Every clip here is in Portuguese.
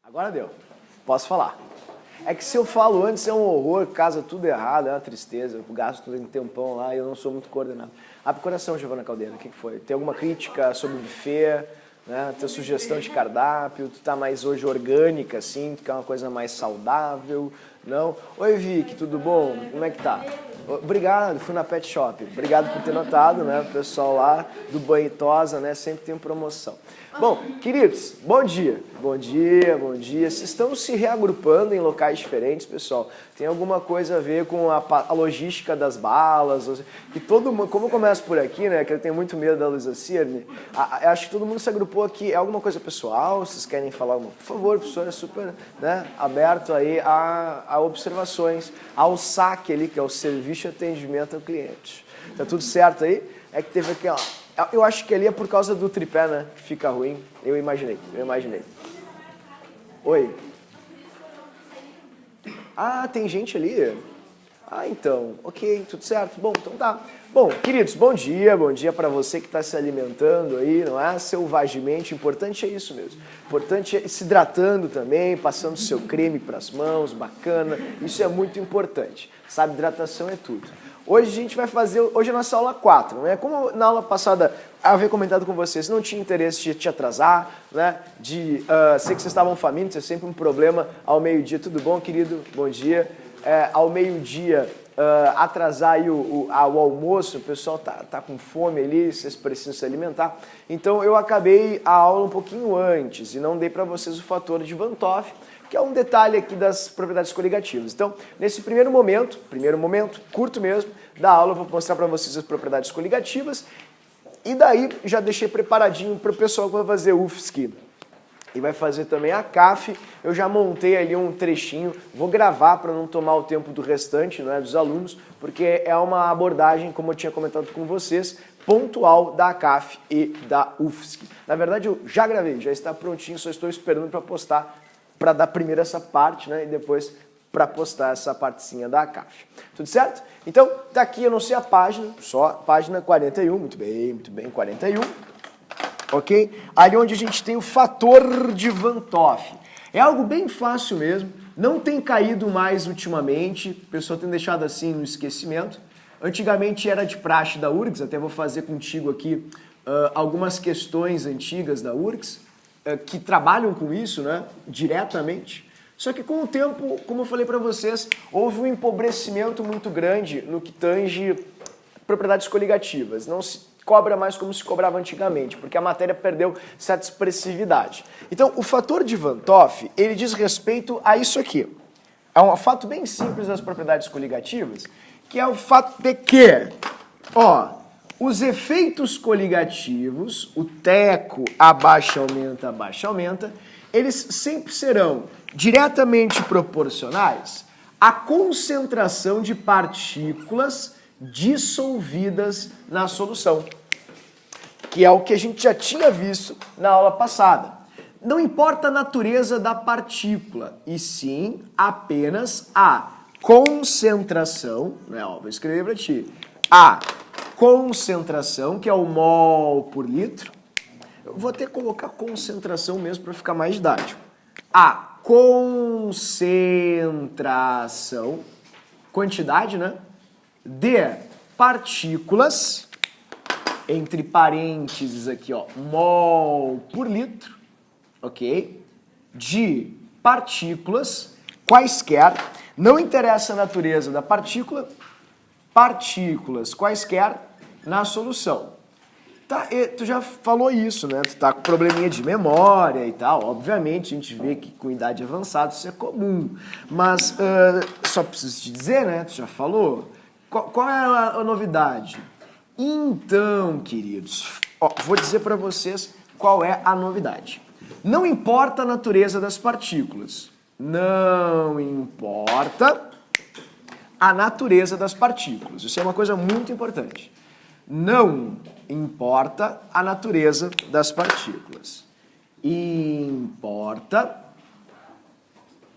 Agora deu. Posso falar. É que se eu falo antes é um horror, casa tudo errado, é uma tristeza. Eu gasto um tempão lá e eu não sou muito coordenado. Abre o coração, Giovana Caldeira, o que foi? Tem alguma crítica sobre o buffet? Né? Tem sugestão de cardápio? Tu tá mais hoje orgânica, assim? Tu quer uma coisa mais saudável? Não? Oi, Vicky, tudo bom? Como é que tá? Obrigado, fui na Pet Shop. Obrigado por ter notado, né? O pessoal lá do Banho Tosa, né? Sempre tem promoção. Bom, queridos, bom dia. Bom dia, bom dia. Vocês estão se reagrupando em locais diferentes, pessoal? Tem alguma coisa a ver com a logística das balas? Que todo mundo, como eu começo por aqui, né? Que eu tenho muito medo da Luísa Cirne, acho que todo mundo se agrupou aqui. É alguma coisa pessoal? Vocês querem falar alguma? Por favor, o professor é super, né, aberto aí a observações, ao saque ali, que é o serviço de atendimento ao cliente. Tá tudo certo aí? É que teve aqui, ó. Eu acho que ali é por causa do tripé, né? Que fica ruim. Eu imaginei. Oi. Ah, tem gente ali? Ah, então. Ok, tudo certo. Bom, então tá. Bom, queridos, bom dia para você que está se alimentando aí, não é? Selvagemente, importante é isso mesmo. Importante é se hidratando também, passando seu creme para as mãos, bacana. Isso é muito importante. Sabe, hidratação é tudo. Hoje a gente vai fazer, hoje é a nossa aula 4, né? Como na aula passada eu havia comentado com vocês, não tinha interesse de te atrasar, né? Sei que vocês estavam famintos, é sempre um problema ao meio-dia. Tudo bom, querido? Bom dia. Ao meio-dia, atrasar aí o almoço, o pessoal tá com fome ali, vocês precisam se alimentar. Então eu acabei a aula um pouquinho antes e não dei para vocês o fator de Van Toff, que é um detalhe aqui das propriedades coligativas. Então, nesse primeiro momento, curto mesmo, da aula, eu vou mostrar para vocês as propriedades coligativas e daí já deixei preparadinho para o pessoal que vai fazer UFSC e vai fazer também a CAF. Eu já montei ali um trechinho, vou gravar para não tomar o tempo do restante, não é, dos alunos, porque é uma abordagem, como eu tinha comentado com vocês, pontual da CAF e da UFSC. Na verdade, eu já gravei, já está prontinho, só estou esperando para postar, para dar primeiro essa parte, né, e depois para postar essa partezinha da CAF. Tudo certo? Então, tá aqui, eu não sei a página, só página 41, muito bem, 41. Ok? Ali onde a gente tem o fator de Van Toff. É algo bem fácil mesmo, não tem caído mais ultimamente, o pessoal tem deixado assim no esquecimento. Antigamente era de praxe da URGS, até vou fazer contigo aqui algumas questões antigas da URGS, que trabalham com isso, né, diretamente. Só que com o tempo, como eu falei para vocês, houve um empobrecimento muito grande no que tange propriedades coligativas. Não se cobra mais como se cobrava antigamente, porque a matéria perdeu certa expressividade. Então, o fator de Van Toff, ele diz respeito a isso aqui. É um fato bem simples das propriedades coligativas, que é o fato de que, os efeitos coligativos, o teco abaixa, aumenta, eles sempre serão diretamente proporcionais à concentração de partículas dissolvidas na solução, que é o que a gente já tinha visto na aula passada. Não importa a natureza da partícula, e sim apenas a concentração, né? Vou escrever para ti. A concentração, que é o mol por litro. Eu vou até colocar concentração mesmo para ficar mais didático. A concentração, quantidade, né, de partículas, entre parênteses aqui, mol por litro, ok? De partículas quaisquer, não interessa a natureza da partícula, partículas quaisquer na solução. Tá, tu já falou isso, né? Tu tá com probleminha de memória e tal. Obviamente, a gente vê que com idade avançada isso é comum. Mas só preciso te dizer, né? Tu já falou. Qual é a novidade? Então, queridos, vou dizer para vocês qual é a novidade. Não importa a natureza das partículas. Não importa a natureza das partículas. Isso é uma coisa muito importante. Não importa a natureza das partículas. Importa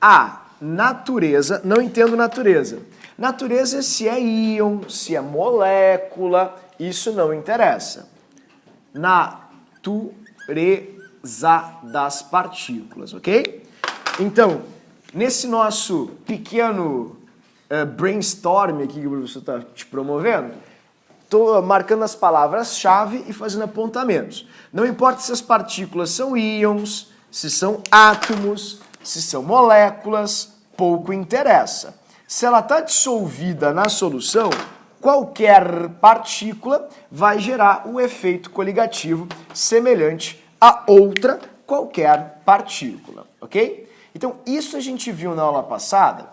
a natureza, não entendo natureza. Natureza é se é íon, se é molécula, isso não interessa. Natureza das partículas, ok? Então, nesse nosso pequeno brainstorm aqui que o professor está te promovendo, estou marcando as palavras-chave e fazendo apontamentos. Não importa se as partículas são íons, se são átomos, se são moléculas, pouco interessa. Se ela está dissolvida na solução, qualquer partícula vai gerar um efeito coligativo semelhante a outra qualquer partícula, ok? Então, isso a gente viu na aula passada,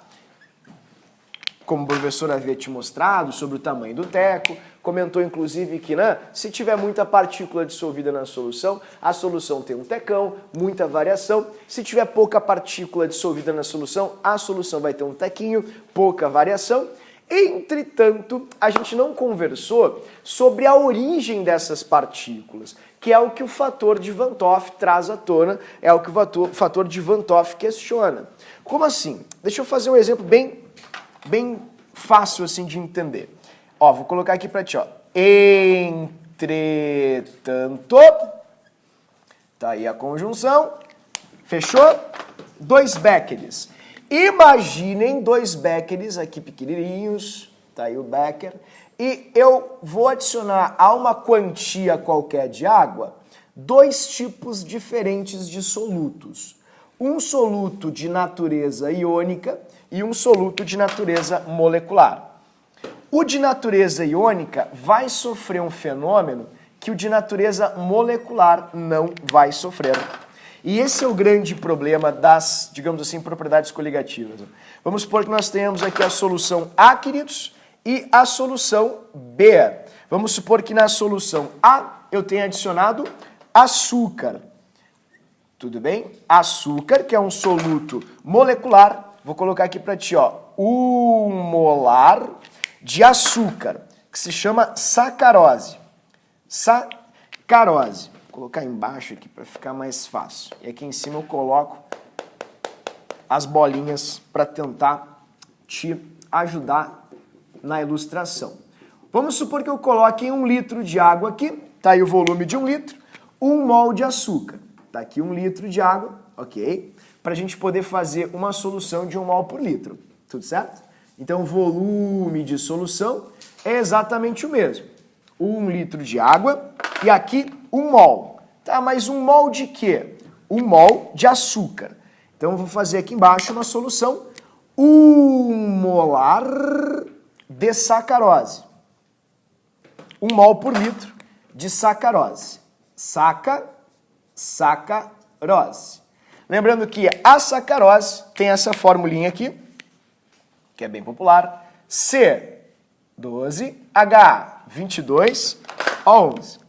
como o professor havia te mostrado, sobre o tamanho do teco, comentou inclusive que, né, se tiver muita partícula dissolvida na solução, a solução tem um tecão, muita variação. Se tiver pouca partícula dissolvida na solução, a solução vai ter um tequinho, pouca variação. Entretanto, a gente não conversou sobre a origem dessas partículas, que é o que o fator de Van 't Hoff traz à tona, é o que o fator de Van 't Hoff questiona. Como assim? Deixa eu fazer um exemplo bem fácil assim de entender. Ó, vou colocar aqui para ti, ó. Entretanto, tá aí a conjunção, fechou? 2 Becquerels. Imaginem 2 Becquerels aqui pequenininhos, tá aí o Becker, e eu vou adicionar a uma quantia qualquer de água 2 tipos diferentes de solutos. Um soluto de natureza iônica e um soluto de natureza molecular. O de natureza iônica vai sofrer um fenômeno que o de natureza molecular não vai sofrer. E esse é o grande problema das, digamos assim, propriedades coligativas. Vamos supor que nós tenhamos aqui a solução A, queridos, e a solução B. Vamos supor que na solução A eu tenha adicionado açúcar. Tudo bem? Açúcar, que é um soluto molecular. Vou colocar aqui para ti, ó, 1 molar de açúcar, que se chama sacarose. Sacarose. Vou colocar embaixo aqui para ficar mais fácil. E aqui em cima eu coloco as bolinhas para tentar te ajudar na ilustração. Vamos supor que eu coloque em 1 litro de água aqui, tá aí o volume de 1 litro, 1 mol de açúcar. Tá aqui 1 litro de água, ok? Para a gente poder fazer uma solução de 1 mol por litro. Tudo certo? Então, o volume de solução é exatamente o mesmo. 1 litro de água e aqui 1 mol. Tá, mas 1 mol de quê? 1 mol de açúcar. Então, eu vou fazer aqui embaixo uma solução 1 molar de sacarose. 1 mol por litro de sacarose. Sacarose. Lembrando que a sacarose tem essa formulinha aqui, que é bem popular, C12H22O11.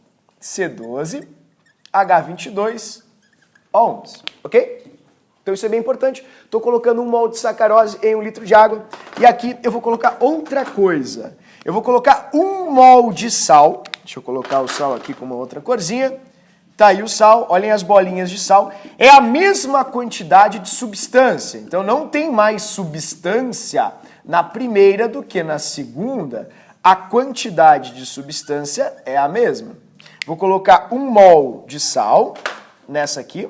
C12H22O11, ok? Então isso é bem importante. Estou colocando 1 mol de sacarose em 1 litro de água. E aqui eu vou colocar outra coisa. Eu vou colocar 1 mol de sal. Deixa eu colocar o sal aqui com uma outra corzinha. Tá aí o sal, olhem as bolinhas de sal. É a mesma quantidade de substância. Então não tem mais substância na primeira do que na segunda. A quantidade de substância é a mesma. Vou colocar 1 mol de sal nessa aqui,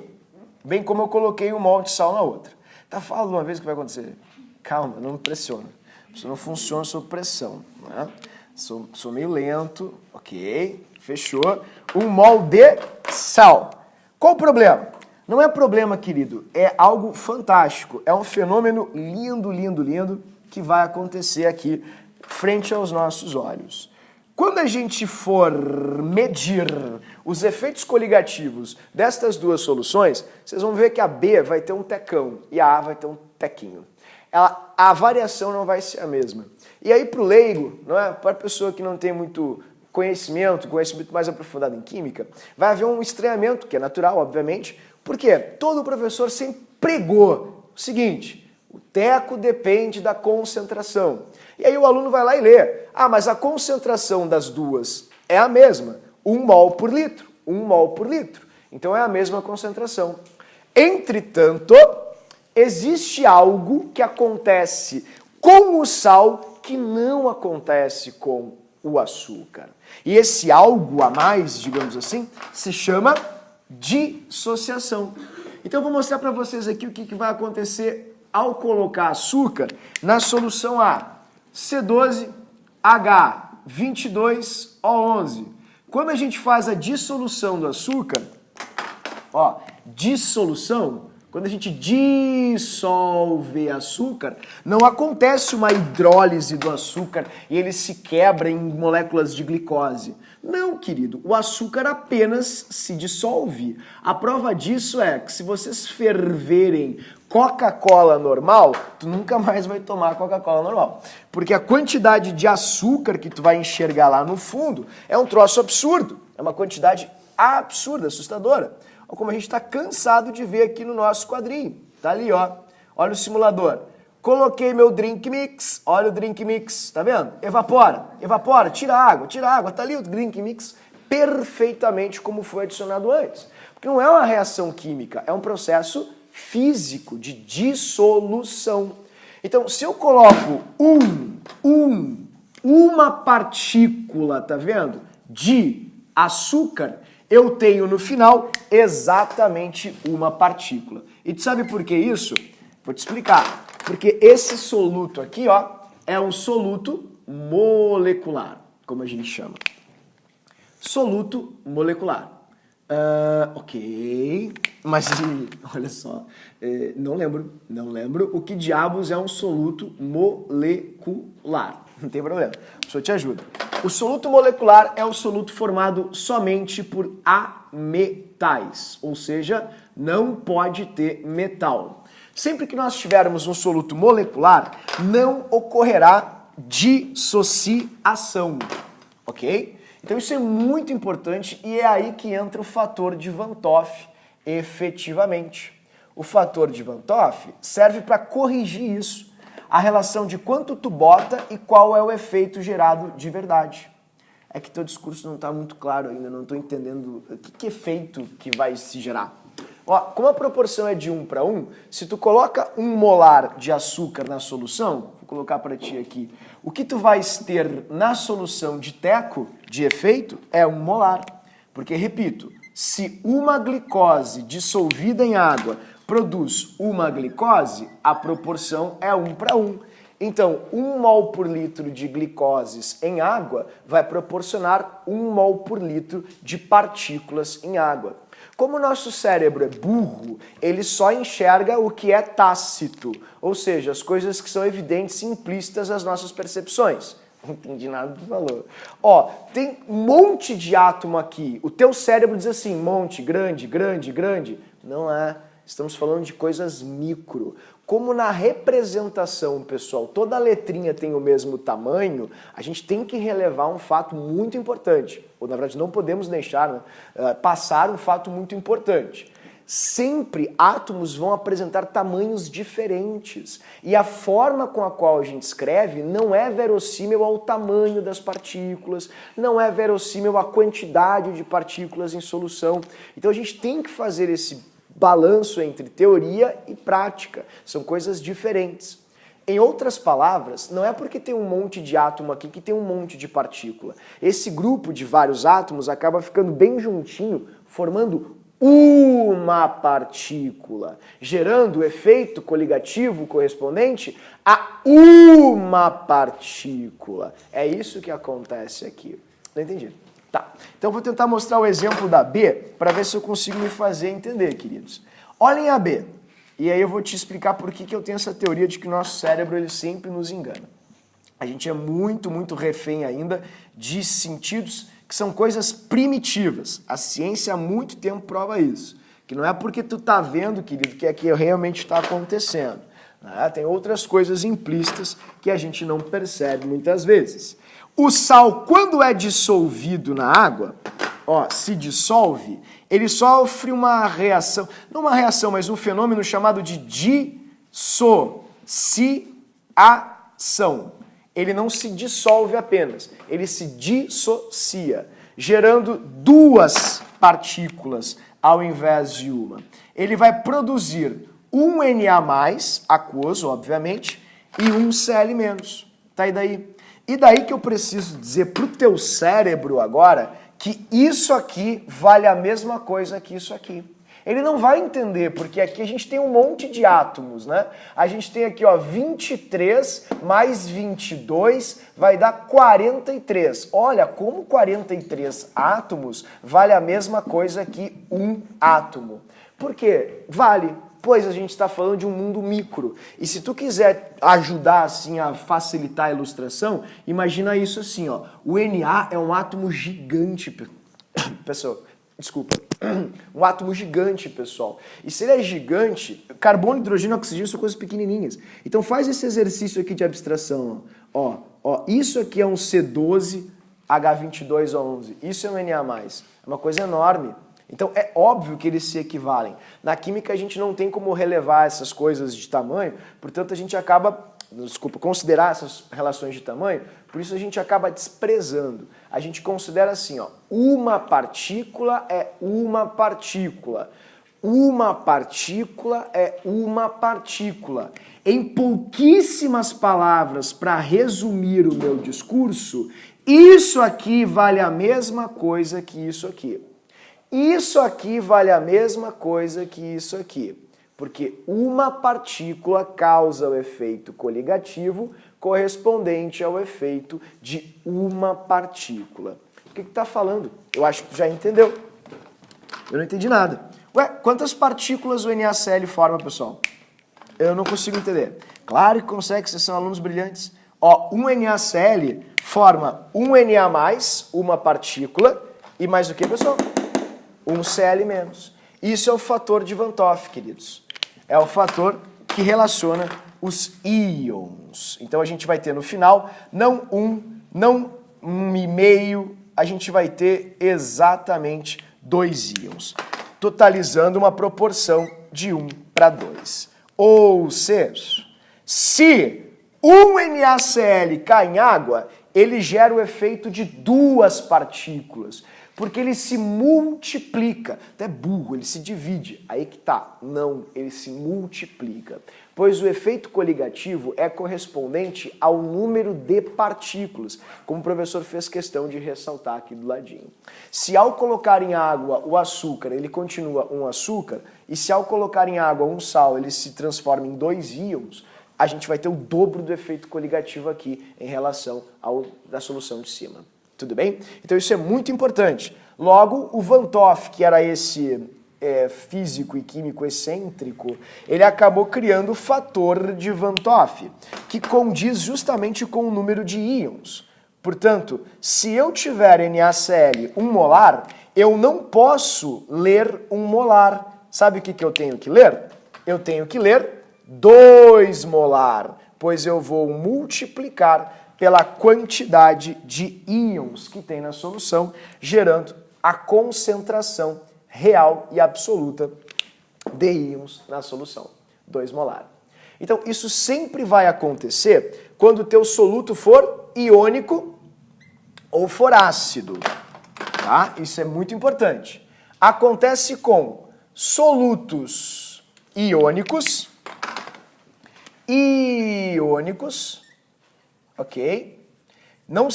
bem como eu coloquei 1 mol de sal na outra. Tá, fala de uma vez o que vai acontecer. Calma, não me pressiona. Isso não funciona sob pressão, né? Sou meio lento, ok, fechou. 1 mol de sal. Qual o problema? Não é problema, querido, é algo fantástico. É um fenômeno lindo, lindo, lindo que vai acontecer aqui frente aos nossos olhos. Quando a gente for medir os efeitos coligativos destas duas soluções, vocês vão ver que a B vai ter um tecão e a A vai ter um tequinho. A variação não vai ser a mesma. E aí, para o leigo, não é? Para a pessoa que não tem muito conhecimento mais aprofundado em química, vai haver um estranhamento, que é natural, obviamente, porque todo professor sempre pregou o seguinte: o teco depende da concentração. E aí o aluno vai lá e lê. Ah, mas a concentração das duas é a mesma. 1 mol por litro. 1 mol por litro. Então é a mesma concentração. Entretanto, existe algo que acontece com o sal que não acontece com o açúcar. E esse algo a mais, digamos assim, se chama dissociação. Então eu vou mostrar para vocês aqui o que vai acontecer ao colocar açúcar na solução A. C12H22O11. Quando a gente faz a dissolução do açúcar, ó, dissolução, quando a gente dissolve açúcar, não acontece uma hidrólise do açúcar e ele se quebra em moléculas de glicose. Não, querido, o açúcar apenas se dissolve. A prova disso é que se vocês ferverem Coca-Cola normal, tu nunca mais vai tomar Coca-Cola normal. Porque a quantidade de açúcar que tu vai enxergar lá no fundo é um troço absurdo. É uma quantidade absurda, assustadora. Olha como a gente está cansado de ver aqui no nosso quadrinho. Tá ali, ó. Olha o simulador. Coloquei meu drink mix, olha o drink mix, tá vendo? Evapora, evapora, tira a água, tá ali o drink mix perfeitamente como foi adicionado antes. Porque não é uma reação química, é um processo físico de dissolução. Então, se eu coloco uma partícula, tá vendo, de açúcar, eu tenho no final exatamente uma partícula. E tu sabe por que isso? Vou te explicar. Porque esse soluto aqui, ó, é um soluto molecular, como a gente chama. Soluto molecular. Ok, mas olha só, não lembro o que diabos é um soluto molecular. Não tem problema, a pessoa te ajuda. O soluto molecular é um soluto formado somente por ametais, ou seja, não pode ter metal. Sempre que nós tivermos um soluto molecular, não ocorrerá dissociação, ok? Então isso é muito importante e é aí que entra o fator de Van Toff, efetivamente. O fator de Van Toff serve para corrigir isso, a relação de quanto tu bota e qual é o efeito gerado de verdade. É que teu discurso não está muito claro ainda, não estou entendendo que efeito que vai se gerar. Ó, como a proporção é de 1 para 1, se tu coloca 1 molar de açúcar na solução, vou colocar para ti aqui, o que tu vais ter na solução de teco, de efeito, é 1 molar. Porque, repito, se uma glicose dissolvida em água produz uma glicose, a proporção é 1 para 1. Então, 1 mol por litro de glicoses em água vai proporcionar 1 mol por litro de partículas em água. Como o nosso cérebro é burro, ele só enxerga o que é tácito, ou seja, as coisas que são evidentes e implícitas às nossas percepções. Não entendi nada do que falou. Ó, tem um monte de átomo aqui. O teu cérebro diz assim, monte, grande, grande, grande. Não é. Estamos falando de coisas micro. Como na representação, pessoal, toda letrinha tem o mesmo tamanho, a gente tem que relevar um fato muito importante. Ou, na verdade, não podemos deixar passar um fato muito importante. Sempre átomos vão apresentar tamanhos diferentes. E a forma com a qual a gente escreve não é verossímil ao tamanho das partículas, não é verossímil à quantidade de partículas em solução. Então a gente tem que fazer esse balanço entre teoria e prática. São coisas diferentes. Em outras palavras, não é porque tem um monte de átomo aqui que tem um monte de partícula. Esse grupo de vários átomos acaba ficando bem juntinho, formando uma partícula, gerando o efeito coligativo correspondente a uma partícula. É isso que acontece aqui. Não entendi. Tá, então eu vou tentar mostrar o exemplo da B para ver se eu consigo me fazer entender, queridos. Olhem a B, e aí eu vou te explicar por que eu tenho essa teoria de que o nosso cérebro ele sempre nos engana. A gente é muito refém ainda de sentidos que são coisas primitivas. A ciência há muito tempo prova isso. Que não é porque tu tá vendo, querido, que é que realmente está acontecendo. Né? Tem outras coisas implícitas que a gente não percebe muitas vezes. O sal, quando é dissolvido na água, ó, se dissolve, ele sofre uma reação, não uma reação, mas um fenômeno chamado de dissociação. Ele não se dissolve apenas, ele se dissocia, gerando 2 partículas ao invés de uma. Ele vai produzir um Na+, aquoso, obviamente, e um Cl-. Tá aí daí? E daí que eu preciso dizer pro teu cérebro agora que isso aqui vale a mesma coisa que isso aqui. Ele não vai entender, porque aqui a gente tem um monte de átomos, né? A gente tem aqui, ó, 23 mais 22 vai dar 43. Olha, como 43 átomos vale a mesma coisa que um átomo. Por quê? Vale, pois a gente está falando de um mundo micro. E se tu quiser ajudar assim a facilitar a ilustração, imagina isso assim, ó. O Na é um átomo gigante, pessoal. Desculpa. Um átomo gigante, pessoal. E se ele é gigante, carbono, hidrogênio e oxigênio são coisas pequenininhas. Então faz esse exercício aqui de abstração. Ó, isso aqui é um C12H22O11. Isso é um Na+. É uma coisa enorme. Então é óbvio que eles se equivalem. Na química a gente não tem como relevar essas coisas de tamanho, portanto a gente acaba, considerar essas relações de tamanho, por isso a gente acaba desprezando. A gente considera assim, ó, uma partícula é uma partícula. Uma partícula é uma partícula. Em pouquíssimas palavras, para resumir o meu discurso, isso aqui vale a mesma coisa que isso aqui. Isso aqui vale a mesma coisa que isso aqui, porque uma partícula causa o efeito coligativo correspondente ao efeito de uma partícula. O que está falando? Eu acho que tu já entendeu. Eu não entendi nada. Ué, quantas partículas o NaCl forma, pessoal? Eu não consigo entender. Claro que consegue, vocês são alunos brilhantes. Ó, um NaCl forma um Na+, uma partícula, e mais o que, pessoal? Um Cl-. Isso é o fator de Van 't Hoff, queridos. É o fator que relaciona os íons. Então a gente vai ter no final, não 1,5, a gente vai ter exatamente 2 íons, totalizando uma proporção de 1 para 2. Ou seja, se um NaCl cai em água, ele gera o efeito de 2 partículas. Porque ele se multiplica. Até burro, ele se divide. Aí que tá. Não, ele se multiplica. Pois o efeito coligativo é correspondente ao número de partículas, como o professor fez questão de ressaltar aqui do ladinho. Se ao colocar em água o açúcar, ele continua um açúcar, e se ao colocar em água um sal, ele se transforma em 2 íons, a gente vai ter o dobro do efeito coligativo aqui em relação ao da solução de cima. Tudo bem? Então isso é muito importante. Logo, o Van 't Hoff, que era esse físico e químico excêntrico, ele acabou criando o fator de Van 't Hoff, que condiz justamente com o número de íons. Portanto, se eu tiver NaCl 1 molar, eu não posso ler 1 molar. Sabe o que eu tenho que ler? Eu tenho que ler 2 molar, pois eu vou multiplicar pela quantidade de íons que tem na solução, gerando a concentração real e absoluta de íons na solução, 2 molar. Então, isso sempre vai acontecer quando o teu soluto for iônico ou for ácido, tá? Isso é muito importante. Acontece com solutos iônicos, ok? Não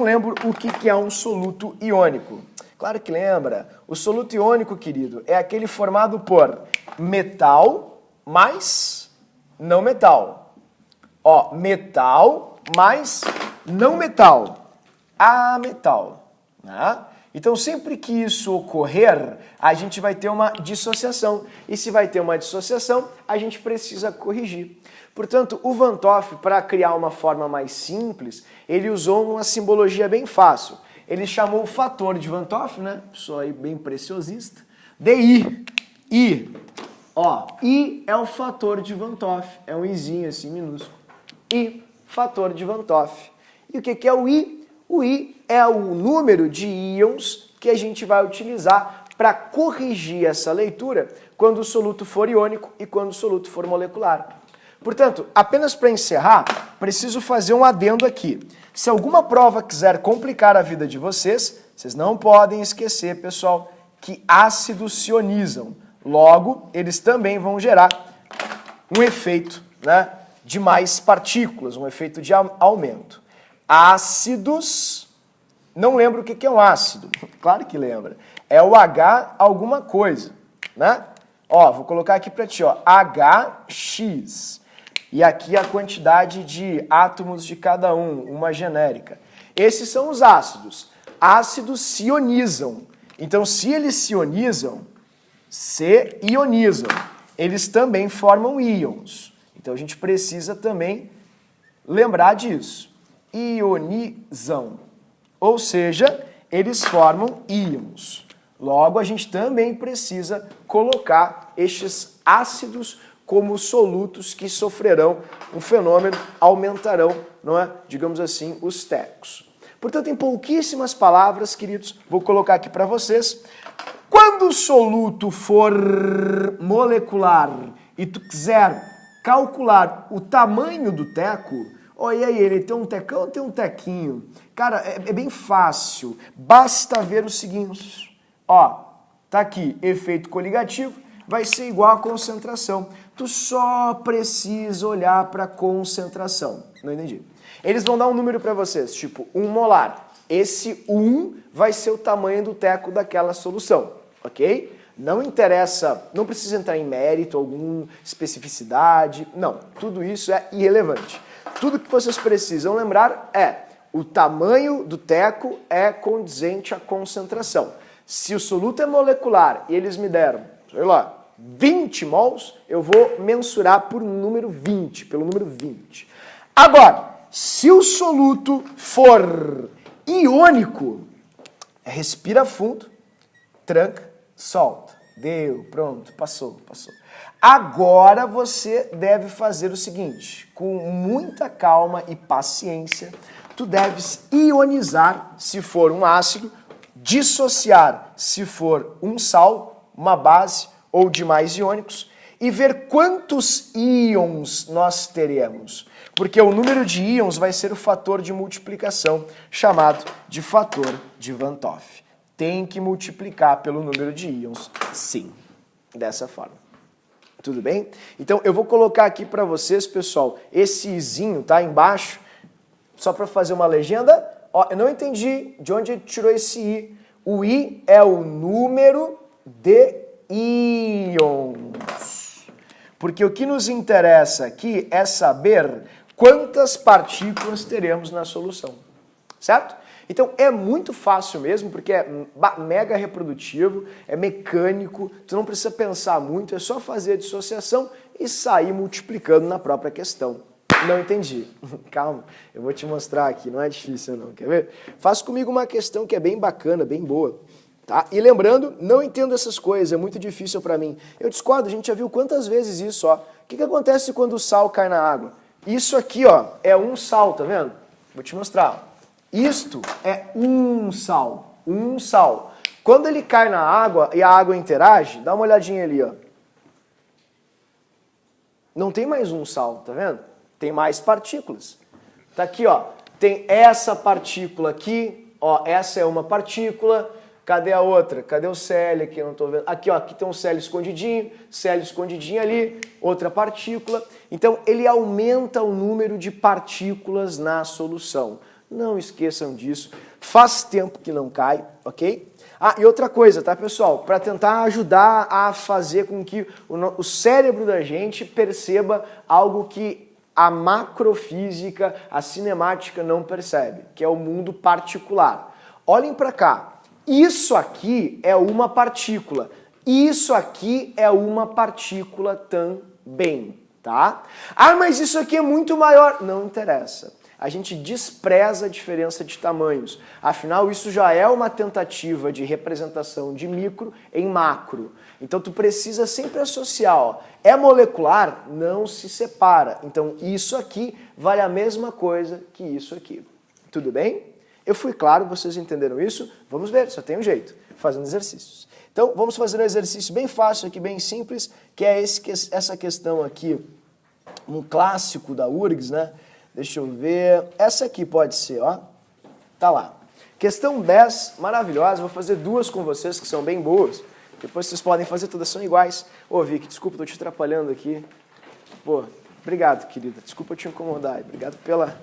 lembro o que é um soluto iônico. Claro que lembra. O soluto iônico, querido, é aquele formado por metal mais não metal. Ó, metal mais não metal. Ametal. Né? Então, sempre que isso ocorrer, a gente vai ter uma dissociação. E se vai ter uma dissociação, a gente precisa corrigir. Portanto, o Van 't Hoff, para criar uma forma mais simples, ele usou uma simbologia bem fácil. Ele chamou o fator de Van 't Hoff, né? Pessoa aí bem preciosista, de I. I. Ó, I é o fator de Van 't Hoff. É um Izinho assim, minúsculo. I, fator de Van 't Hoff. E o que é o I? O I é o número de íons que a gente vai utilizar para corrigir essa leitura quando o soluto for iônico e quando o soluto for molecular. Portanto, apenas para encerrar, preciso fazer um adendo aqui. Se alguma prova quiser complicar a vida de vocês, vocês não podem esquecer, pessoal, que ácidos se ionizam. Logo, eles também vão gerar um efeito, né, de mais partículas, um efeito de aumento. Ácidos, não lembro o que é um ácido. Claro que lembra. É o H alguma coisa, né? Ó, vou colocar aqui para ti, ó, HX. E aqui a quantidade de átomos de cada um, uma genérica. Esses são os ácidos. Ácidos se ionizam. Então, se eles se ionizam, eles também formam íons. Então, a gente precisa também lembrar disso. Ionizam. Ou seja, eles formam íons. Logo, a gente também precisa colocar estes ácidos como solutos que sofrerão um fenômeno, aumentarão, não é? Digamos assim, os tecos. Portanto, em pouquíssimas palavras, queridos, vou colocar aqui para vocês. Quando o soluto for molecular e tu quiser calcular o tamanho do teco, olha aí, ele tem um tecão ou tem um tequinho? Cara, é bem fácil. Basta ver o seguinte. Ó, tá aqui, efeito coligativo, vai ser igual a concentração. Tu só precisa olhar para a concentração. Não entendi. Eles vão dar um número para vocês, tipo 1 molar. Esse 1 vai ser o tamanho do teco daquela solução, ok? Não interessa, não precisa entrar em mérito, alguma especificidade, não. Tudo isso é irrelevante. Tudo que vocês precisam lembrar é o tamanho do teco é condizente à concentração. Se o soluto é molecular e eles me deram, sei lá, 20 mols, eu vou mensurar por número 20, pelo número 20. Agora, se o soluto for iônico, respira fundo, tranca, solta. Deu, pronto, passou. Agora você deve fazer o seguinte, com muita calma e paciência, tu deves ionizar se for um ácido, dissociar se for um sal, uma base ou demais iônicos e ver quantos íons nós teremos. Porque o número de íons vai ser o fator de multiplicação, chamado de fator de Van 't Hoff. Tem que multiplicar pelo número de íons, sim, dessa forma. Tudo bem? Então eu vou colocar aqui para vocês, pessoal, esse izinho, tá, embaixo, só para fazer uma legenda. Ó, eu não entendi de onde ele tirou esse I. O I é o número de íons. Porque o que nos interessa aqui é saber quantas partículas teremos na solução. Certo? Então é muito fácil mesmo, porque é mega reprodutivo, é mecânico, tu não precisa pensar muito, é só fazer a dissociação e sair multiplicando na própria questão. Não entendi. Calma, eu vou te mostrar aqui, não é difícil não, quer ver? Faz comigo uma questão que é bem bacana, bem boa. Tá? E lembrando, não entendo essas coisas, é muito difícil para mim. Eu discordo, a gente já viu quantas vezes isso, ó. O que acontece quando o sal cai na água? Isso aqui, ó, é um sal, tá vendo? Vou te mostrar. Isto é um sal. Quando ele cai na água e a água interage, dá uma olhadinha ali, ó. Não tem mais um sal, tá vendo? Tem mais partículas. Tá aqui, ó. Tem essa partícula aqui, ó, essa é uma partícula. Cadê a outra? Cadê o Cl aqui? Eu não tô vendo. Aqui, ó, aqui tem um Cl escondidinho ali, outra partícula. Então, ele aumenta o número de partículas na solução. Não esqueçam disso. Faz tempo que não cai, ok? Ah, e outra coisa, tá, pessoal? Para tentar ajudar a fazer com que o cérebro da gente perceba algo que a macrofísica, a cinemática não percebe, que é o mundo particular. Olhem para cá. Isso aqui é uma partícula. Isso aqui é uma partícula também, tá? Ah, mas isso aqui é muito maior. Não interessa. A gente despreza a diferença de tamanhos. Afinal, isso já é uma tentativa de representação de micro em macro. Então, tu precisa sempre associar, ó, é molecular, não se separa. Então, isso aqui vale a mesma coisa que isso aqui. Tudo bem? Eu fui claro, vocês entenderam isso? Vamos ver, só tem um jeito, fazendo exercícios. Então, vamos fazer um exercício bem fácil aqui, bem simples, que é essa questão aqui, um clássico da URGS, né? Deixa eu ver, essa aqui pode ser, ó, tá lá. Questão 10, maravilhosa, vou fazer duas com vocês que são bem boas, depois vocês podem fazer, todas são iguais. Ô, Vicky, desculpa, tô te atrapalhando aqui. Pô, obrigado, querida, desculpa te incomodar, obrigado pela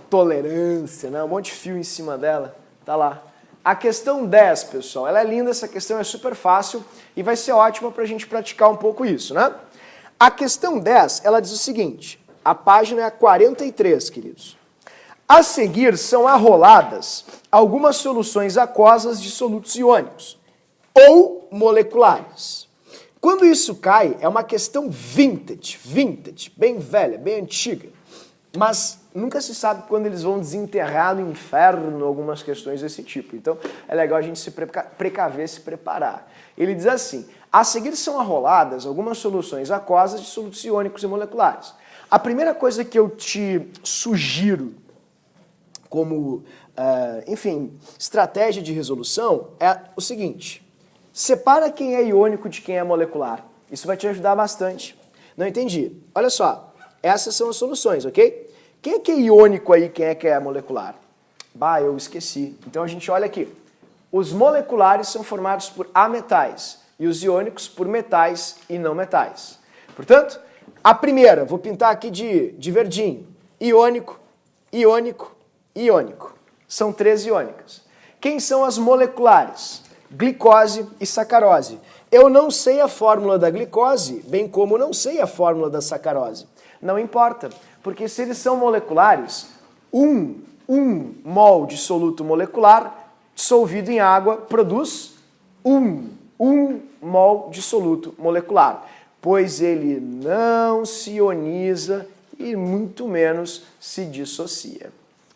tolerância, né? Um monte de fio em cima dela, tá lá. A questão 10, pessoal, ela é linda, essa questão é super fácil e vai ser ótima para a gente praticar um pouco isso, né? A questão 10, ela diz o seguinte, a página é a 43, queridos. A seguir são arroladas algumas soluções aquosas de solutos iônicos ou moleculares. Quando isso cai, é uma questão vintage, bem velha, bem antiga, mas nunca se sabe quando eles vão desenterrar no inferno algumas questões desse tipo. Então, é legal a gente se precaver, se preparar. Ele diz assim, a seguir são arroladas algumas soluções aquosas de solutos iônicos e moleculares. A primeira coisa que eu te sugiro como, enfim, estratégia de resolução é o seguinte, separa quem é iônico de quem é molecular. Isso vai te ajudar bastante. Não entendi. Olha só, essas são as soluções, ok? Quem é que é iônico aí, quem é que é molecular? Bah, eu esqueci. Então a gente olha aqui. Os moleculares são formados por ametais e os iônicos por metais e não metais. Portanto, a primeira, vou pintar aqui de verdinho. Iônico, iônico, iônico. São 3 iônicas. Quem são as moleculares? Glicose e sacarose. Eu não sei a fórmula da glicose, bem como não sei a fórmula da sacarose. Não importa, porque se eles são moleculares, um mol de soluto molecular dissolvido em água produz um mol de soluto molecular, pois ele não se ioniza e muito menos se dissocia.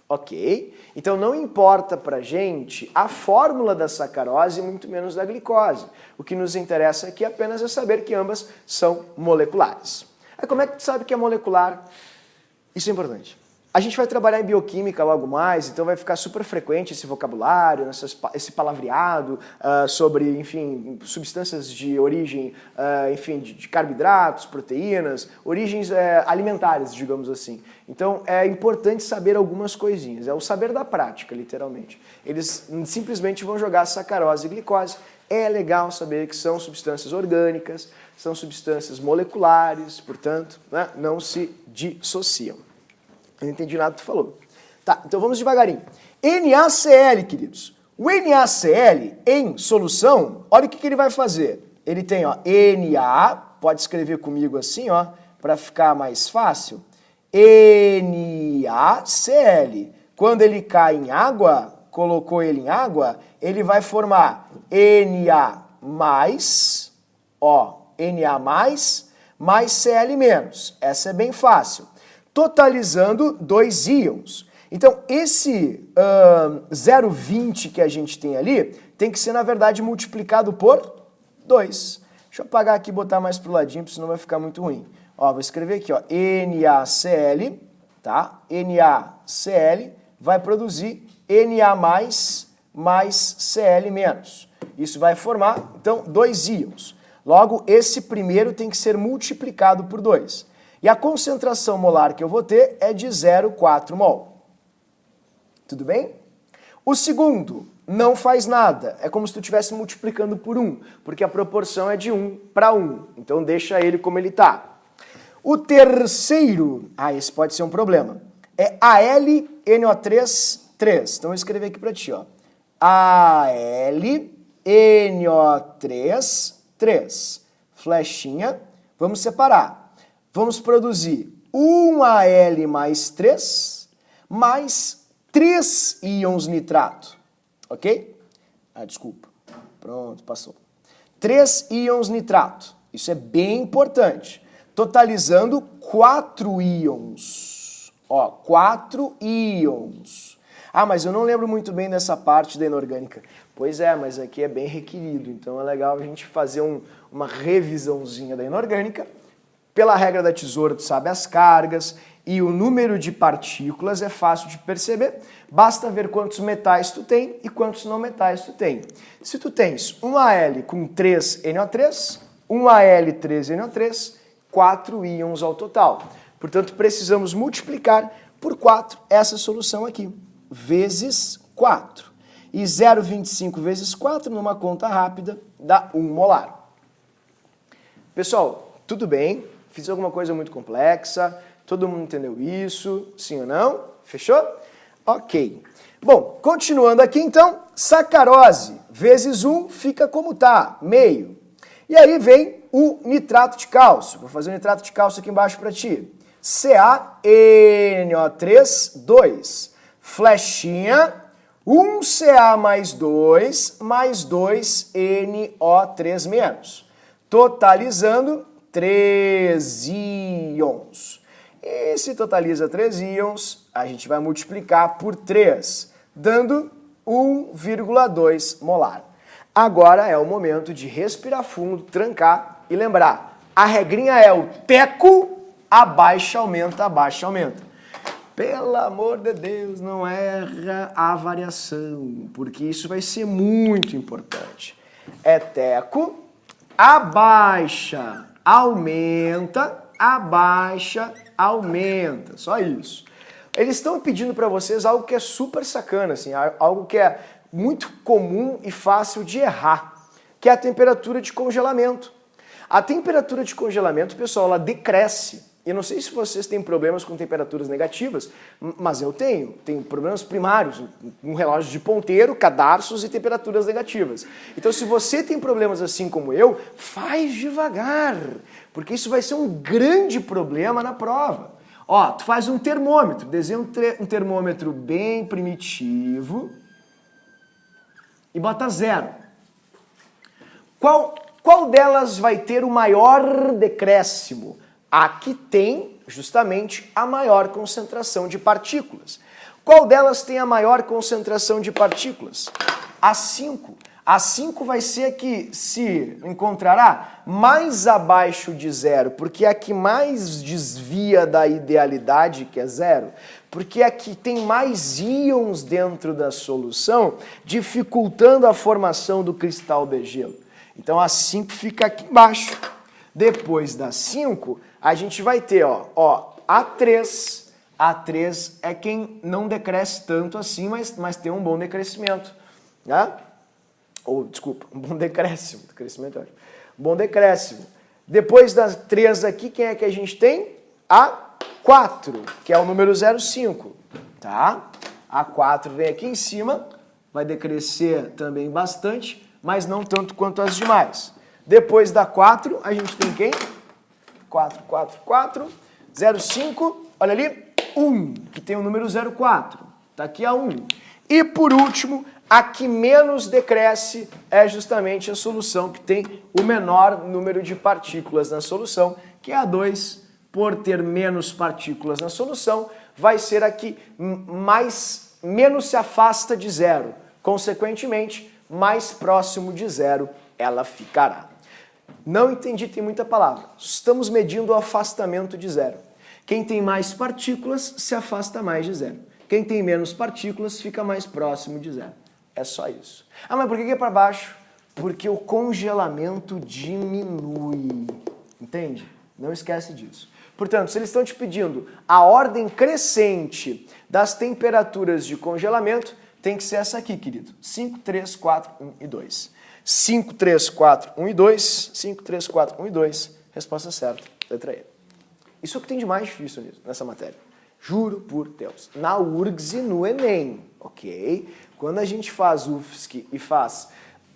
Ok? Então não importa pra gente a fórmula da sacarose e muito menos da glicose. O que nos interessa aqui apenas é saber que ambas são moleculares. Aí como é que tu sabe que é molecular? Isso é importante. A gente vai trabalhar em bioquímica logo mais, então vai ficar super frequente esse vocabulário, esse palavreado sobre, enfim, substâncias de origem, enfim, de carboidratos, proteínas, origens alimentares, digamos assim. Então é importante saber algumas coisinhas, é o saber da prática, literalmente. Eles simplesmente vão jogar sacarose e glicose. É legal saber que são substâncias orgânicas, são substâncias moleculares, portanto, né, não se dissociam. Eu não entendi nada que tu falou. Tá, então vamos devagarinho. NaCl, queridos. O NaCl em solução, olha o que ele vai fazer. Ele tem, ó, Na, pode escrever comigo assim, ó, para ficar mais fácil. NaCl. Quando ele cai em água, colocou ele em água, ele vai formar Na+, ó, Na+, mais Cl-. Essa é bem fácil. Totalizando 2 íons. Então, esse 0,20 que a gente tem ali, tem que ser, na verdade, multiplicado por 2. Deixa eu apagar aqui e botar mais pro ladinho, porque senão vai ficar muito ruim. Ó, vou escrever aqui, ó, NaCl, tá? NaCl vai produzir Na+, mais Cl-. Isso vai formar, então, 2 íons. Logo, esse primeiro tem que ser multiplicado por 2. E a concentração molar que eu vou ter é de 0,4 mol. Tudo bem? O segundo não faz nada. É como se tu estivesse multiplicando por 1, porque a proporção é de 1 para 1. Então deixa ele como ele está. O terceiro, esse pode ser um problema, é AlNO3, 3. Então eu vou escrever aqui para ti, ó. AlNO3, 3. Flechinha. Vamos separar. Vamos produzir um Al mais 3, mais 3 íons nitrato, ok? Desculpa. Pronto, passou. 3 íons nitrato, isso é bem importante. Totalizando 4 íons. Ó, 4 íons. Mas eu não lembro muito bem dessa parte da inorgânica. Pois é, mas aqui é bem requerido, então é legal a gente fazer uma revisãozinha da inorgânica. Pela regra da tesoura, tu sabe as cargas e o número de partículas é fácil de perceber. Basta ver quantos metais tu tem e quantos não metais tu tem. Se tu tens um Al com 3 NO3, um Al 3 NO3, 4 íons ao total. Portanto, precisamos multiplicar por 4 essa solução aqui, vezes 4. E 0,25 vezes 4, numa conta rápida, dá 1 molar. Pessoal, tudo bem? Fiz alguma coisa muito complexa? Todo mundo entendeu isso? Sim ou não? Fechou? Ok. Bom, continuando aqui então, sacarose vezes 1 fica como tá, meio. E aí vem o nitrato de cálcio. Vou fazer o nitrato de cálcio aqui embaixo para ti. CaNO3, 2. Flechinha, 1Ca mais 2 NO3 menos. Totalizando 3 íons. E se totaliza 3 íons, a gente vai multiplicar por 3, dando 1,2 molar. Agora é o momento de respirar fundo, trancar e lembrar. A regrinha é o teco, abaixa, aumenta, abaixa, aumenta. Pelo amor de Deus, não erra a variação, porque isso vai ser muito importante. É teco, abaixa, aumenta, abaixa, aumenta. Só isso. Eles estão pedindo para vocês algo que é super sacana, assim, algo que é muito comum e fácil de errar, que é a temperatura de congelamento. A temperatura de congelamento, pessoal, ela decresce. Eu não sei se vocês têm problemas com temperaturas negativas, mas eu tenho. Tenho problemas primários, um relógio de ponteiro, cadarços e temperaturas negativas. Então, se você tem problemas assim como eu, faz devagar, porque isso vai ser um grande problema na prova. Ó, tu faz um termômetro, desenha um termômetro bem primitivo e bota 0. Qual delas vai ter o maior decréscimo? A que tem justamente a maior concentração de partículas. Qual delas tem a maior concentração de partículas? A 5. A 5 vai ser a que se encontrará mais abaixo de 0, porque é a que mais desvia da idealidade, que é 0, porque é a que tem mais íons dentro da solução, dificultando a formação do cristal de gelo. Então a 5 fica aqui embaixo. Depois da 5, a gente vai ter, ó, A3. A3 é quem não decresce tanto assim, mas tem um bom decrescimento, né? Ou, desculpa, um bom decréscimo. Decrescimento é ótimo. Bom decréscimo. Depois das 3 aqui, quem é que a gente tem? A4, que é o número 0,5, tá? A4 vem aqui em cima, vai decrescer também bastante, mas não tanto quanto as demais. Depois da 4, a gente tem quem? 4, 4, 4, 0,5, olha ali, 1, que tem o número 0,4. Tá aqui a 1. E por último, a que menos decresce é justamente a solução que tem o menor número de partículas na solução, que é a 2. Por ter menos partículas na solução, vai ser a que menos se afasta de 0. Consequentemente, mais próximo de 0 ela ficará. Não entendi, tem muita palavra. Estamos medindo o afastamento de 0. Quem tem mais partículas se afasta mais de 0. Quem tem menos partículas fica mais próximo de 0. É só isso. Ah, mas por que é para baixo? Porque o congelamento diminui. Entende? Não esquece disso. Portanto, se eles estão te pedindo a ordem crescente das temperaturas de congelamento, tem que ser essa aqui, querido. 5, 3, 4, 1 e 2. 5, 3, 4, 1 e 2. 5, 3, 4, 1 e 2. Resposta certa, letra E. Isso é o que tem de mais difícil nessa matéria. Juro por Deus. Na URGS e no Enem, ok? Quando a gente faz UFSC e faz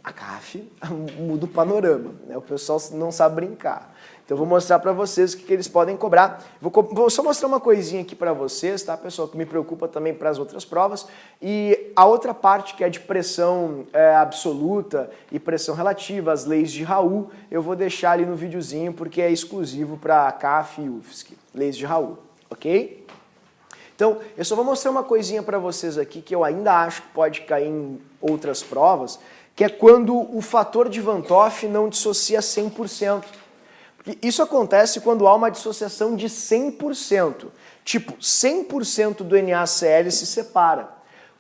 a CAF, muda o panorama, né? O pessoal não sabe brincar. Então eu vou mostrar para vocês o que eles podem cobrar. Vou só mostrar uma coisinha aqui para vocês, tá, pessoal, que me preocupa também para as outras provas. E a outra parte, que é de pressão absoluta e pressão relativa, as leis de Raul, eu vou deixar ali no videozinho, porque é exclusivo para a CAF e UFSC. Leis de Raul, ok? Então, eu só vou mostrar uma coisinha para vocês aqui, que eu ainda acho que pode cair em outras provas, que é quando o fator de Van 't Hoff não dissocia 100%. Isso acontece quando há uma dissociação de 100%. Tipo, 100% do NaCl se separa.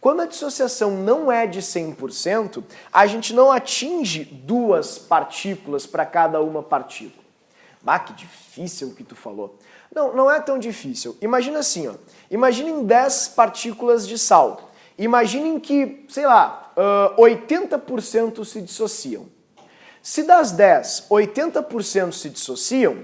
Quando a dissociação não é de 100%, a gente não atinge 2 partículas para cada uma partícula. Ah, que difícil o que tu falou. Não, não é tão difícil. Imagina assim, ó. Imaginem 10 partículas de sal. Imaginem que, sei lá, 80% se dissociam. Se das 10, 80% se dissociam,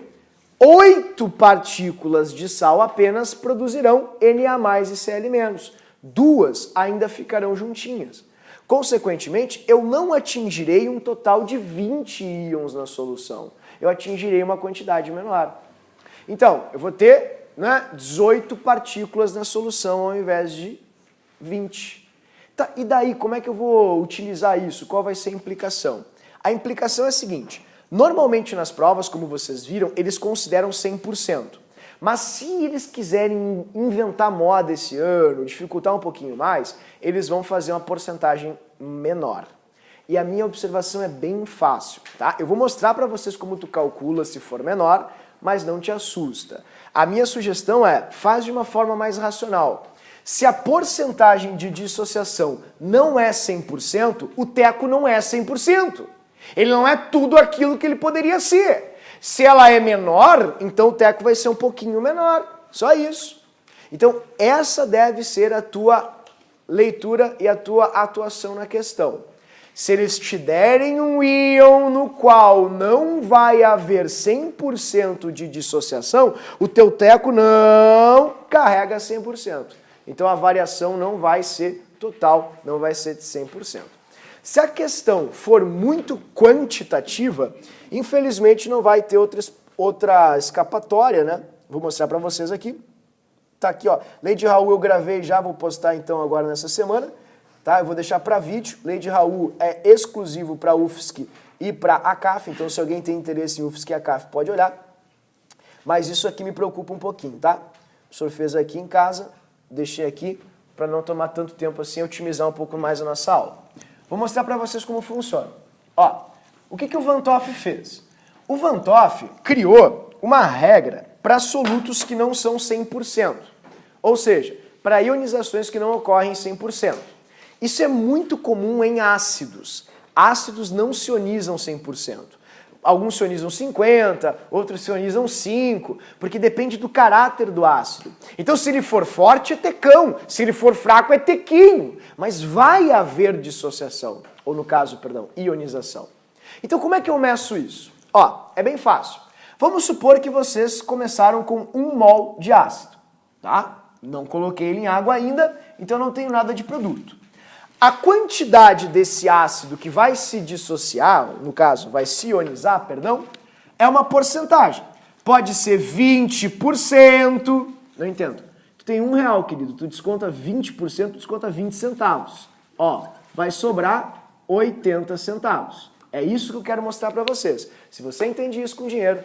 8 partículas de sal apenas produzirão Na mais e Cl-. duas ainda ficarão juntinhas. Consequentemente, eu não atingirei um total de 20 íons na solução. Eu atingirei uma quantidade menor. Então, eu vou ter 18 partículas na solução ao invés de 20. Tá, e daí, como é que eu vou utilizar isso? Qual vai ser a implicação? A implicação é a seguinte: normalmente nas provas, como vocês viram, eles consideram 100%. Mas se eles quiserem inventar moda esse ano, dificultar um pouquinho mais, eles vão fazer uma porcentagem menor. E a minha observação é bem fácil, tá? Eu vou mostrar para vocês como tu calcula se for menor, mas não te assusta. A minha sugestão é, faz de uma forma mais racional. Se a porcentagem de dissociação não é 100%, o teco não é 100%. Ele não é tudo aquilo que ele poderia ser. Se ela é menor, então o teco vai ser um pouquinho menor. Só isso. Então, essa deve ser a tua leitura e a tua atuação na questão. Se eles te derem um íon no qual não vai haver 100% de dissociação, o teu teco não carrega 100%. Então a variação não vai ser total, não vai ser de 100%. Se a questão for muito quantitativa, infelizmente não vai ter outra escapatória, né? Vou mostrar para vocês aqui. Tá aqui, ó. Lei de Raul eu gravei já, vou postar então agora nessa semana. Tá? Eu vou deixar para vídeo. Lei de Raul é exclusivo para UFSC e para ACAF, então se alguém tem interesse em UFSC e ACAF pode olhar. Mas isso aqui me preocupa um pouquinho, tá? O senhor fez aqui em casa, deixei aqui para não tomar tanto tempo assim, otimizar um pouco mais a nossa aula. Vou mostrar para vocês como funciona. Ó, o que o Van Toff fez? O Van Toff criou uma regra para solutos que não são 100%, ou seja, para ionizações que não ocorrem 100%. Isso é muito comum em ácidos. Ácidos não se ionizam 100%. Alguns se ionizam 50%, outros se ionizam 5%, porque depende do caráter do ácido. Então, se ele for forte, é tecão. Se ele for fraco, é tequinho. Mas vai haver dissociação, ou no caso, perdão, ionização. Então, como é que eu meço isso? Ó, é bem fácil. Vamos supor que vocês começaram com 1 mol de ácido, tá? Não coloquei ele em água ainda, então não tenho nada de produto. A quantidade desse ácido que vai se dissociar, no caso, vai se ionizar, perdão, é uma porcentagem. Pode ser 20%, não entendo. Tu tem R$1, querido, tu desconta 20%, tu desconta 20 centavos. Ó, vai sobrar 80 centavos. É isso que eu quero mostrar para vocês. Se você entende isso com dinheiro,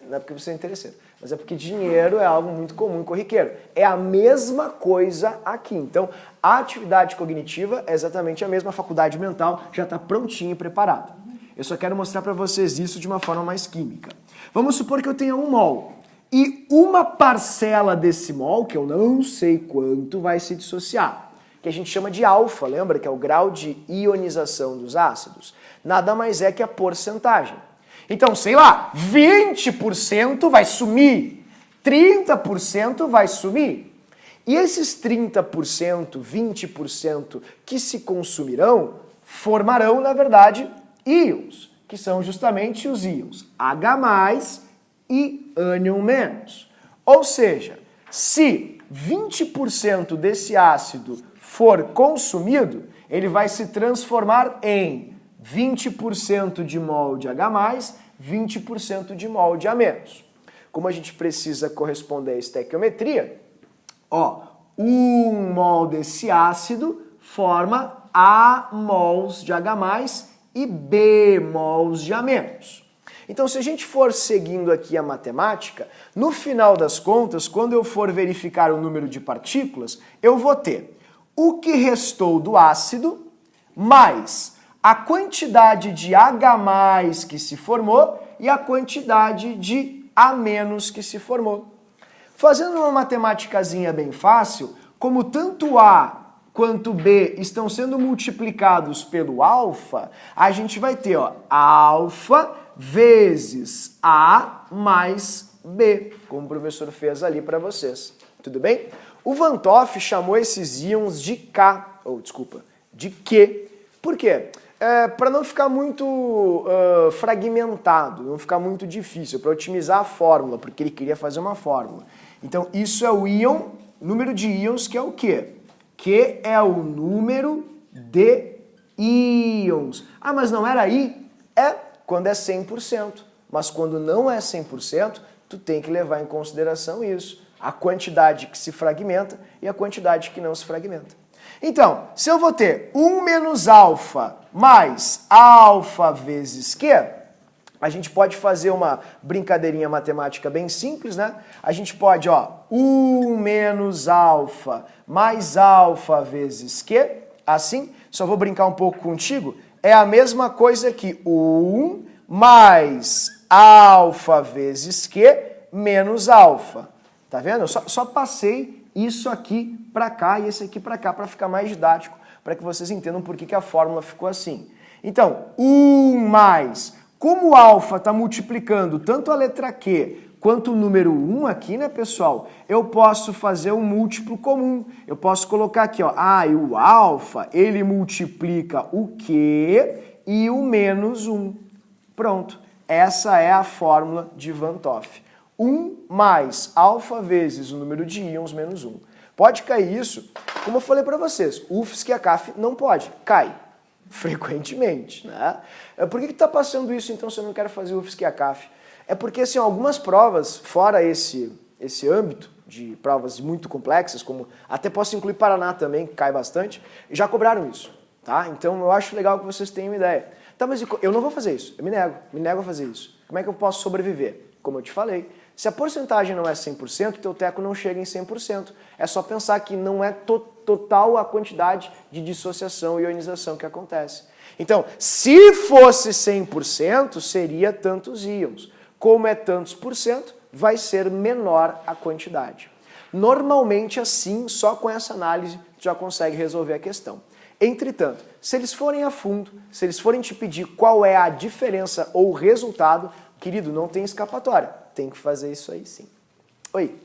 não é porque você é interesseiro, mas é porque dinheiro é algo muito comum e corriqueiro. É a mesma coisa aqui. Então, a atividade cognitiva é exatamente a mesma, a faculdade mental já está prontinha e preparada. Eu só quero mostrar para vocês isso de uma forma mais química. Vamos supor que eu tenha 1 mol e uma parcela desse mol, que eu não sei quanto, vai se dissociar, que a gente chama de alfa, lembra? Que é o grau de ionização dos ácidos. Nada mais é que a porcentagem. Então, sei lá, 20% vai sumir, 30% vai sumir. E esses 30%, 20% que se consumirão, formarão, na verdade, íons, que são justamente os íons H+, e ânion-. Ou seja, se 20% desse ácido for consumido, ele vai se transformar em 20% de mol de H+, 20% de mol de A-. Como a gente precisa corresponder à estequiometria, ó, 1 mol desse ácido forma A mols de H+, e B mols de A-. Então, se a gente for seguindo aqui a matemática, no final das contas, quando eu for verificar o número de partículas, eu vou ter o que restou do ácido mais a quantidade de H+ que se formou e a quantidade de A- que se formou. Fazendo uma matemáticazinha bem fácil, como tanto A quanto B estão sendo multiplicados pelo alfa, a gente vai ter, ó, alfa vezes A mais B, como o professor fez ali para vocês. Tudo bem? O Van Toff chamou esses íons de K, de Q. Por quê? Para não ficar muito fragmentado, não ficar muito difícil, para otimizar a fórmula, porque ele queria fazer uma fórmula. Então, isso é o íon, número de íons, que é o quê? Q é o número de íons. Ah, mas não era I? É, quando é 100%. Mas quando não é 100%, tu tem que levar em consideração isso. A quantidade que se fragmenta e a quantidade que não se fragmenta. Então, se eu vou ter 1 menos alfa mais alfa vezes Q, a gente pode fazer uma brincadeirinha matemática bem simples, né? A gente pode, 1 menos alfa mais alfa vezes Q, assim, só vou brincar um pouco contigo, é a mesma coisa que 1 mais alfa vezes Q menos alfa. Tá vendo? Eu só passei isso aqui para cá e esse aqui para cá para ficar mais didático, para que vocês entendam por que a fórmula ficou assim. Então, 1 mais, como o alfa está multiplicando tanto a letra Q quanto o número 1 aqui, né, pessoal? Eu posso fazer um múltiplo comum. Eu posso colocar aqui, e o alfa, ele multiplica o Q e o menos 1. Pronto. Essa é a fórmula de Van Toff. 1 mais alfa vezes o número de íons menos 1. Pode cair isso, como eu falei para vocês, o UFSC e a CAF não pode, cai frequentemente, né? Por que está passando isso então se eu não quero fazer o UFSC e a CAF? É porque assim, algumas provas, fora esse âmbito de provas muito complexas, como até posso incluir Paraná também, que cai bastante, já cobraram isso, tá? Então eu acho legal que vocês tenham uma ideia. Tá, mas eu não vou fazer isso, eu me nego a fazer isso. Como é que eu posso sobreviver? Como eu te falei, se a porcentagem não é 100%, teu teco não chega em 100%. É só pensar que não é total a quantidade de dissociação e ionização que acontece. Então, se fosse 100%, seria tantos íons. Como é tantos por cento, vai ser menor a quantidade. Normalmente, assim, só com essa análise, tu já consegue resolver a questão. Entretanto, se eles forem a fundo, se eles forem te pedir qual é a diferença ou o resultado, querido, não tem escapatória. Tem que fazer isso aí sim. Oi.